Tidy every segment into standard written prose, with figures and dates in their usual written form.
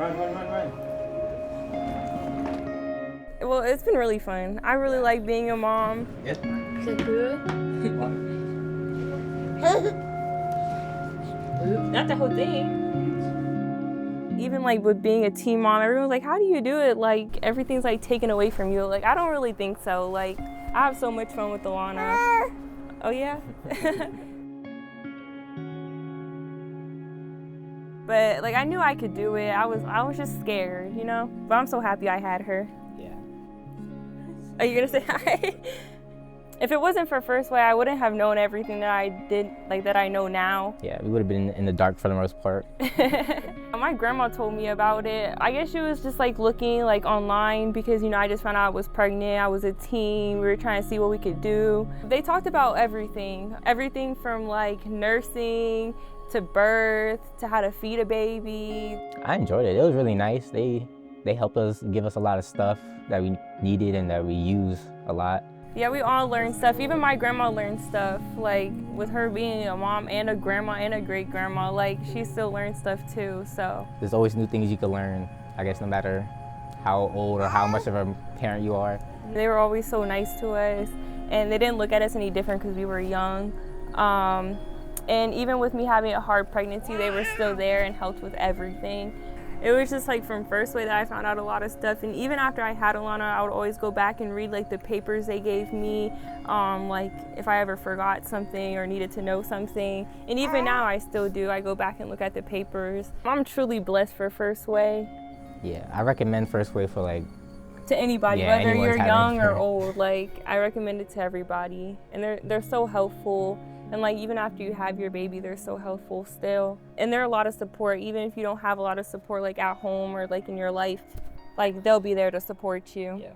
Run. Well, it's been really fun. I really like being a mom. Yes. Is it good? Not the whole thing. Even like with being a teen mom, everyone's like, how do you do it? Like everything's like taken away from you. Like I don't really think so. Like I have so much fun with Alana. Oh yeah? But like I knew I could do it. I was just scared, you know? But I'm so happy I had her. Yeah. Are you gonna say hi? If it wasn't for First Way, I wouldn't have known everything that I did, like that I know now. Yeah, we would have been in the dark for the most part. My grandma told me about it. I guess she was just like looking like online because, you know, I just found out I was pregnant. I was a teen. We were trying to see what we could do. They talked about everything from like nursing to birth to how to feed a baby. I enjoyed it. It was really nice. They helped us, give us a lot of stuff that we needed and that we use a lot. Yeah, we all learned stuff. Even my grandma learned stuff. Like with her being a mom and a grandma and a great grandma, like she still learned stuff too, so. There's always new things you can learn, I guess, no matter how old or how much of a parent you are. They were always so nice to us, and they didn't look at us any different because we were young. And even with me having a hard pregnancy, they were still there and helped with everything. It was just like from First Way that I found out a lot of stuff, and even after I had Alana, I would always go back and read like the papers they gave me, like if I ever forgot something or needed to know something. And even now I still do. I go back and look at the papers. I'm truly blessed for First Way. Yeah, I recommend First Way for like to anybody, yeah, whether you're young or old. Like I recommend it to everybody, and they're so helpful. And like even after you have your baby, they're so helpful still. And they're a lot of support, even if you don't have a lot of support like at home or like in your life, like they'll be there to support you. Yeah.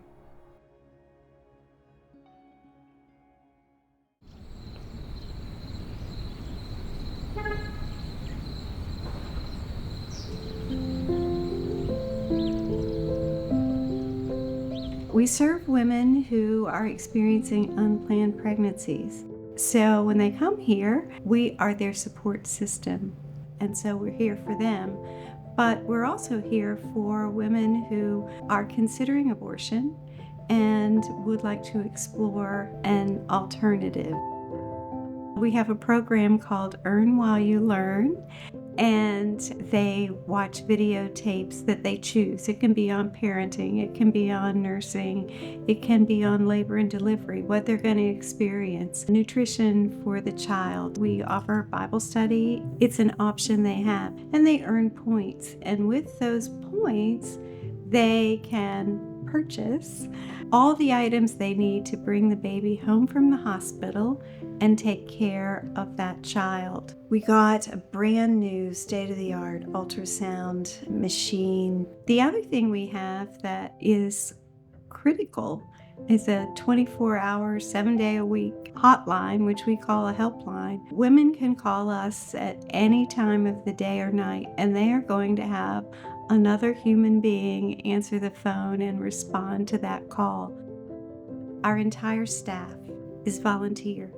We serve women who are experiencing unplanned pregnancies. So when they come here, we are their support system. And so we're here for them. But we're also here for women who are considering abortion and would like to explore an alternative. We have a program called Earn While You Learn, and they watch videotapes that they choose. It can be on parenting, it can be on nursing, it can be on labor and delivery, what they're going to experience, nutrition for the child. We offer Bible study. It's an option they have, and they earn points. And with those points, they can purchase all the items they need to bring the baby home from the hospital and take care of that child. We got a brand new state-of-the-art ultrasound machine. The other thing we have that is critical is a 24-hour, 7-day-a-week hotline, which we call a helpline. Women can call us at any time of the day or night, and they are going to have another human being answer the phone and respond to that call. Our entire staff is volunteer.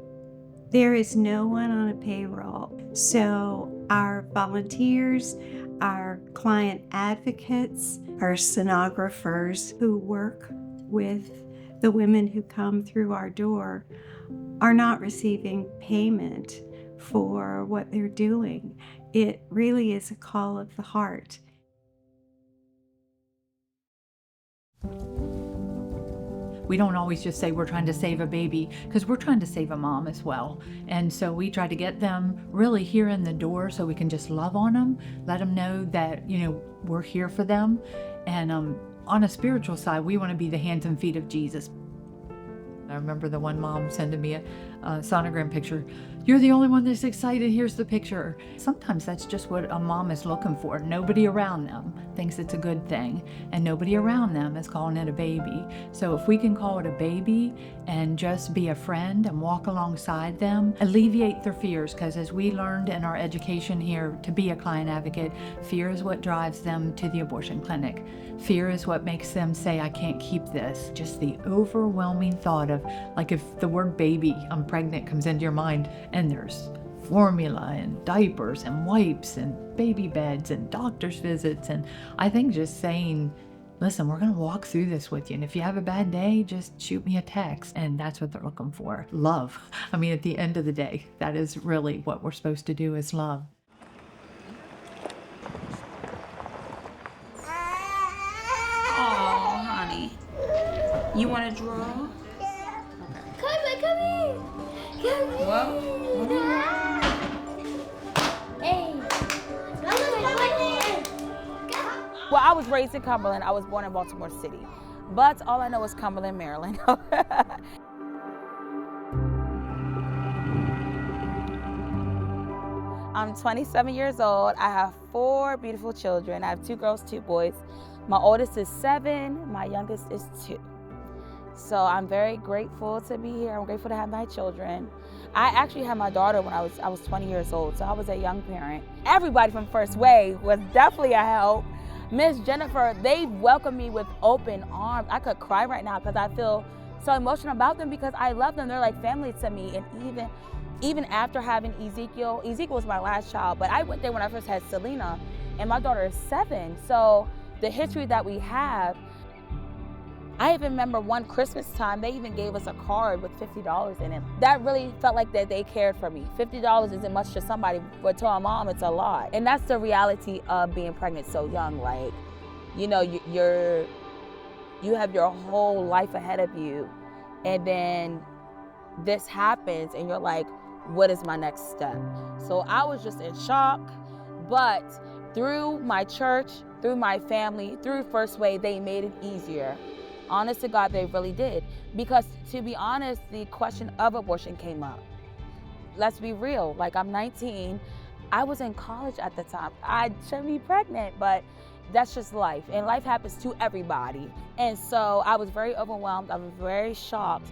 There is no one on a payroll. So our volunteers, our client advocates, our sonographers who work with the women who come through our door are not receiving payment for what they're doing. It really is a call of the heart. We don't always just say we're trying to save a baby, because we're trying to save a mom as well. And so we try to get them really here in the door so we can just love on them, let them know that, you know, we're here for them. And on a spiritual side, we want to be the hands and feet of Jesus. I remember the one mom sending me a sonogram picture. You're the only one that's excited, here's the picture. Sometimes that's just what a mom is looking for. Nobody around them thinks it's a good thing, and nobody around them is calling it a baby. So if we can call it a baby and just be a friend and walk alongside them, alleviate their fears, because as we learned in our education here to be a client advocate, fear is what drives them to the abortion clinic. Fear is what makes them say, I can't keep this. Just the overwhelming thought of, like, if the word baby, I'm pregnant, comes into your mind, and there's formula and diapers and wipes and baby beds and doctor's visits. And I think just saying, listen, we're going to walk through this with you. And if you have a bad day, just shoot me a text. And that's what they're looking for. Love. I mean, at the end of the day, that is really what we're supposed to do, is love. Oh, honey. You want to draw? Come here. Come here. Well, Hey. well, I was raised in Cumberland. I was born in Baltimore City. But all I know is Cumberland, Maryland. I'm 27 years old. I have 4 beautiful children. I have 2 girls, 2 boys. My oldest is 7. My youngest is 2. So I'm very grateful to be here. I'm grateful to have my children. I actually had my daughter when I was 20 years old, so I was a young parent. Everybody from First Wave was definitely a help. Miss Jennifer, they welcomed me with open arms. I could cry right now because I feel so emotional about them because I love them. They're like family to me. And even after having Ezekiel was my last child, but I went there when I first had Selena, and my daughter is 7. So the history that we have, I even remember one Christmas time, they even gave us a card with $50 in it. That really felt like that they cared for me. $50 isn't much to somebody, but to my mom, it's a lot. And that's the reality of being pregnant so young. Like, you know, you have your whole life ahead of you, and then this happens, and you're like, what is my next step? So I was just in shock, but through my church, through my family, through First Wave, they made it easier. Honest to God, they really did. Because to be honest, the question of abortion came up. Let's be real, like I'm 19, I was in college at the time. I shouldn't be pregnant, but that's just life. And life happens to everybody. And so I was very overwhelmed, I was very shocked.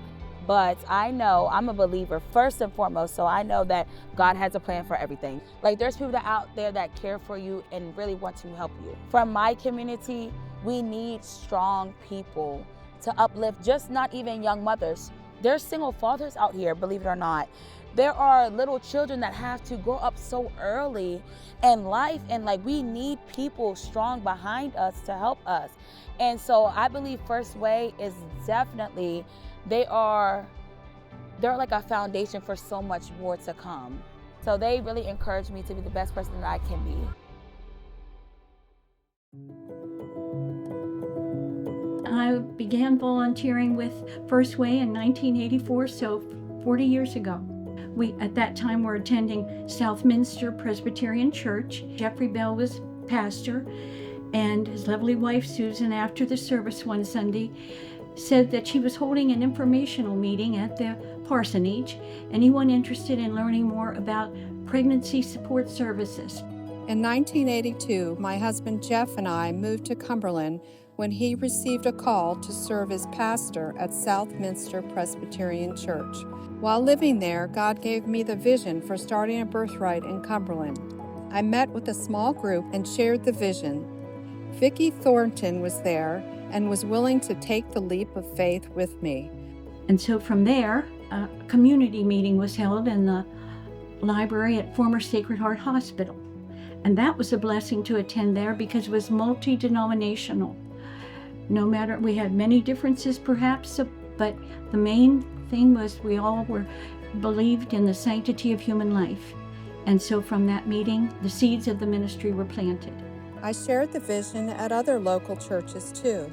But I know I'm a believer first and foremost, so I know that God has a plan for everything. Like there's people out there that care for you and really want to help you. From my community, we need strong people to uplift just not even young mothers. There's single fathers out here, believe it or not. There are little children that have to grow up so early in life, and like we need people strong behind us to help us. And so I believe First Way is definitely, they're like a foundation for so much more to come. So they really encourage me to be the best person that I can be. I began volunteering with First Way in 1984, so 40 years ago. We, at that time, were attending Southminster Presbyterian Church. Jeffrey Bell was pastor, and his lovely wife, Susan, after the service one Sunday, said that she was holding an informational meeting at the parsonage. Anyone interested in learning more about pregnancy support services? In 1982, my husband Jeff and I moved to Cumberland when he received a call to serve as pastor at Southminster Presbyterian Church. While living there, God gave me the vision for starting a birthright in Cumberland. I met with a small group and shared the vision. Vicki Thornton was there and was willing to take the leap of faith with me. And so from there, a community meeting was held in the library at former Sacred Heart Hospital. And that was a blessing to attend there because it was multi-denominational. No matter, we had many differences perhaps, but the main thing was we all believed in the sanctity of human life. And so from that meeting, the seeds of the ministry were planted. I shared the vision at other local churches too.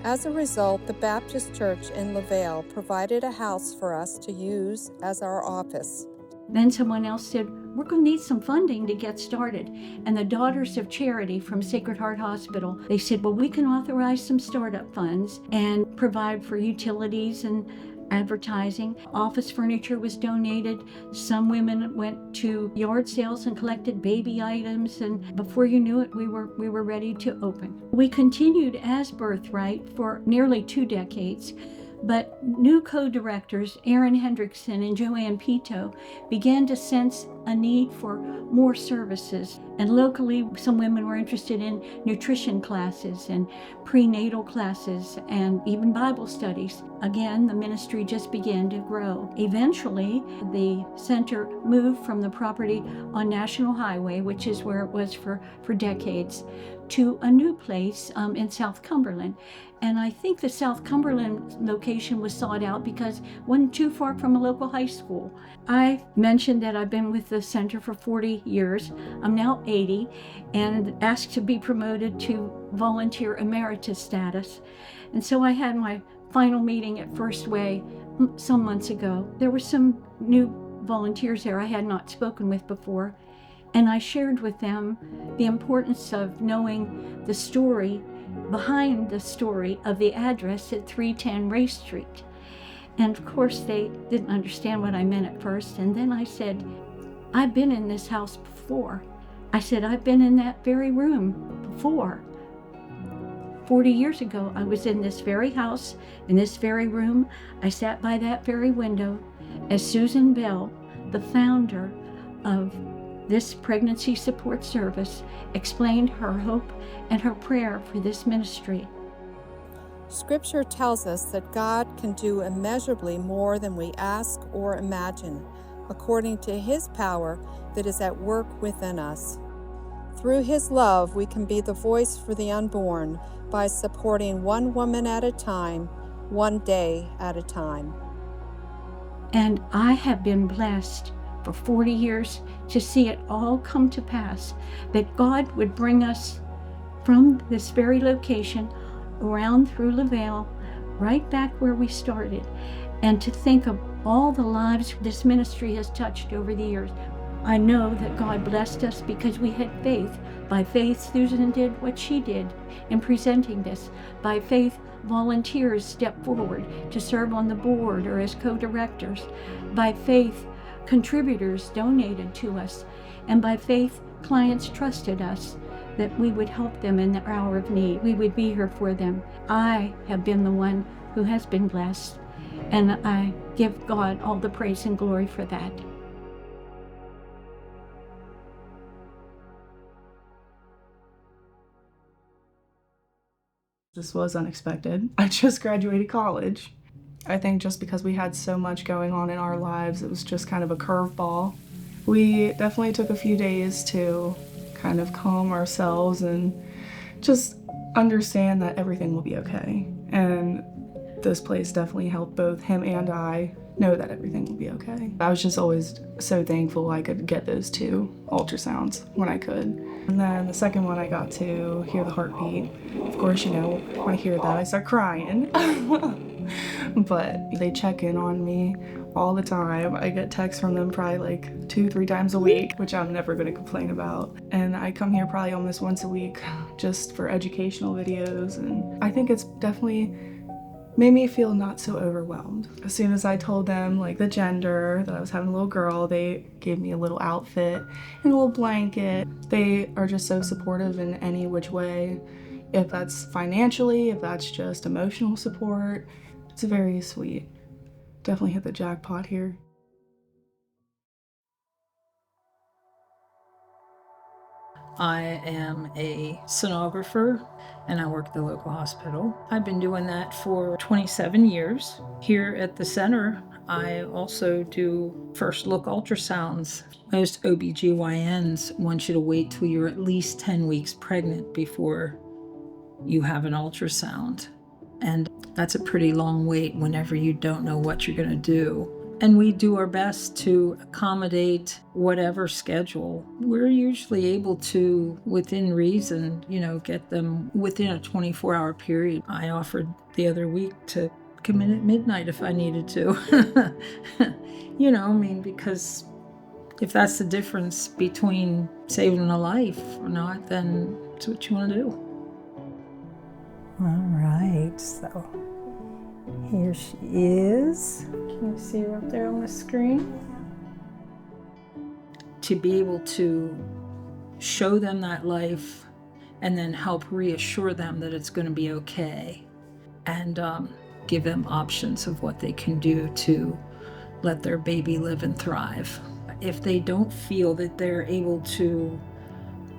As a result, the Baptist Church in LaVale provided a house for us to use as our office. Then someone else said, we're going to need some funding to get started. And the Daughters of Charity from Sacred Heart Hospital, they said, well, we can authorize some startup funds and provide for utilities and advertising. Office furniture was donated. Some women went to yard sales and collected baby items, and before you knew it, we were ready to open. We continued as Birthright for nearly 2 decades, but new co-directors, Erin Hendrickson and Joanne Pito, began to sense a need for more services. And locally, some women were interested in nutrition classes and prenatal classes and even Bible studies. Again, the ministry just began to grow. Eventually, the center moved from the property on National Highway, which is where it was for decades, to a new place in South Cumberland. And I think the South Cumberland location was sought out because it wasn't too far from a local high school. I mentioned that I've been with the center for 40 years. I'm now 80 and asked to be promoted to volunteer emeritus status. And so I had my final meeting at First Way some months ago. There were some new volunteers there I had not spoken with before. And I shared with them the importance of knowing the story behind the story of the address at 310 Race Street. And of course, they didn't understand what I meant at first. And then I said, I've been in this house before. I said, I've been in that very room before. 40 years ago, I was in this very house, in this very room. I sat by that very window as Susan Bell, the founder of this pregnancy support service, explained her hope and her prayer for this ministry. Scripture tells us that God can do immeasurably more than we ask or imagine, according to His power that is at work within us. Through His love, we can be the voice for the unborn by supporting one woman at a time, one day at a time. And I have been blessed for 40 years to see it all come to pass, that God would bring us from this very location around through LaVale, right back where we started, and to think of all the lives this ministry has touched over the years. I know that God blessed us because we had faith. By faith, Susan did what she did in presenting this. By faith, volunteers stepped forward to serve on the board or as co-directors. By faith, contributors donated to us. And by faith, clients trusted us that we would help them in their hour of need. We would be here for them. I have been the one who has been blessed, and I give God all the praise and glory for that. This was unexpected. I just graduated college. I think just because we had so much going on in our lives, it was just kind of a curveball. We definitely took a few days to kind of calm ourselves and just understand that everything will be okay. And this place definitely helped both him and I know that everything will be okay. I was just always so thankful I could get those 2 ultrasounds when I could. And then the second one, I got to hear the heartbeat. Of course, you know, when I hear that, I start crying. But they check in on me all the time. I get texts from them probably like 2-3 times a week, which I'm never going to complain about. And I come here probably almost once a week just for educational videos. And I think it's definitely made me feel not so overwhelmed. As soon as I told them like the gender, that I was having a little girl, they gave me a little outfit and a little blanket. They are just so supportive in any which way. If that's financially, if that's just emotional support, it's very sweet. Definitely hit the jackpot here. I am a sonographer and I work at the local hospital. I've been doing that for 27 years. Here at the center, I also do first look ultrasounds. Most OBGYNs want you to wait till you're at least 10 weeks pregnant before you have an ultrasound. And that's a pretty long wait whenever you don't know what you're going to do. And we do our best to accommodate whatever schedule. We're usually able to, within reason, get them within a 24-hour period. I offered the other week to come in at midnight if I needed to. Because if that's the difference between saving a life or not, then it's what you want to do. All right, so here she is. Can you see her up there on the screen? To be able to show them that life and then help reassure them that it's going to be okay, and give them options of what they can do to let their baby live and thrive. If they don't feel that they're able to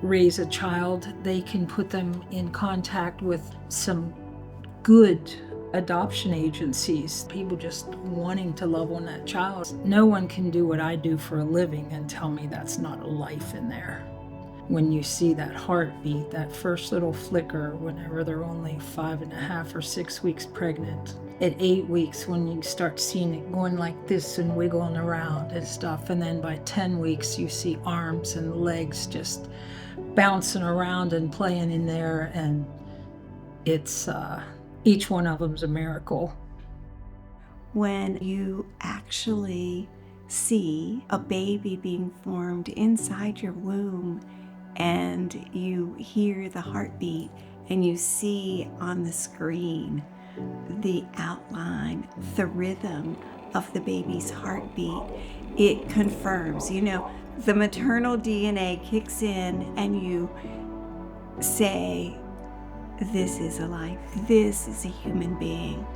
raise a child, they can put them in contact with some good adoption agencies, people just wanting to love on that child. No one can do what I do for a living and tell me that's not a life in there. When you see that heartbeat, that first little flicker, whenever they're only 5.5 or 6 weeks pregnant, at 8 weeks, when you start seeing it going like this and wiggling around and stuff, and then by 10 weeks, you see arms and legs just bouncing around and playing in there, and it's each one of them's a miracle. When you actually see a baby being formed inside your womb and you hear the heartbeat and you see on the screen the outline, the rhythm of the baby's heartbeat, it confirms, the maternal DNA kicks in and you say, this is a life, this is a human being.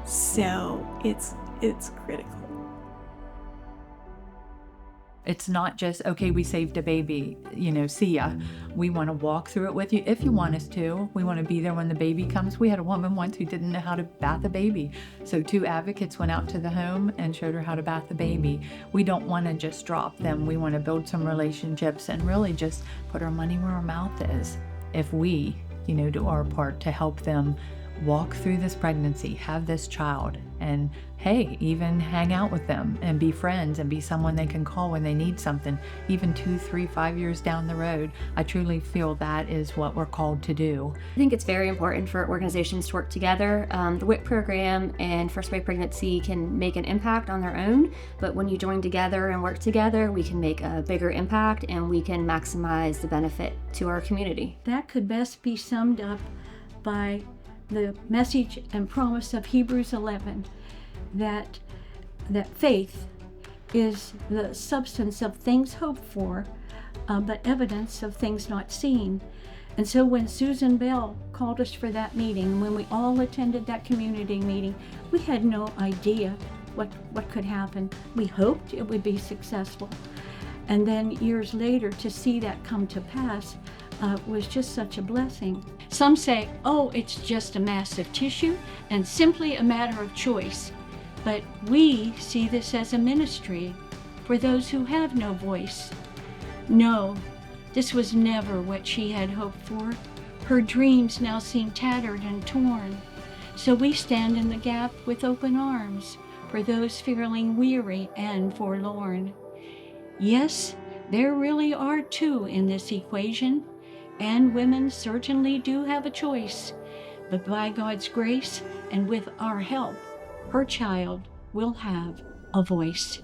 So it's critical. It's not just, okay, we saved a baby, see ya. We want to walk through it with you if you want us to. We want to be there when the baby comes. We had a woman once who didn't know how to bath a baby. So 2 advocates went out to the home and showed her how to bath the baby. We don't want to just drop them. We want to build some relationships and really just put our money where our mouth is. If we, do our part to help them walk through this pregnancy, have this child, and hey, even hang out with them and be friends and be someone they can call when they need something, even 2, 3, 5 years down the road. I truly feel that is what we're called to do. I think it's very important for organizations to work together. The WIC program and First Wave Pregnancy can make an impact on their own, but when you join together and work together, we can make a bigger impact and we can maximize the benefit to our community. That could best be summed up by the message and promise of Hebrews 11, that faith is the substance of things hoped for, but evidence of things not seen. And so when Susan Bell called us for that meeting, when we all attended that community meeting, we had no idea what could happen. We hoped it would be successful. And then years later to see that come to pass was just such a blessing. Some say, oh, it's just a mass of tissue and simply a matter of choice. But we see this as a ministry for those who have no voice. No, this was never what she had hoped for. Her dreams now seem tattered and torn. So we stand in the gap with open arms for those feeling weary and forlorn. Yes, there really are 2 in this equation, and women certainly do have a choice. But by God's grace and with our help, her child will have a voice.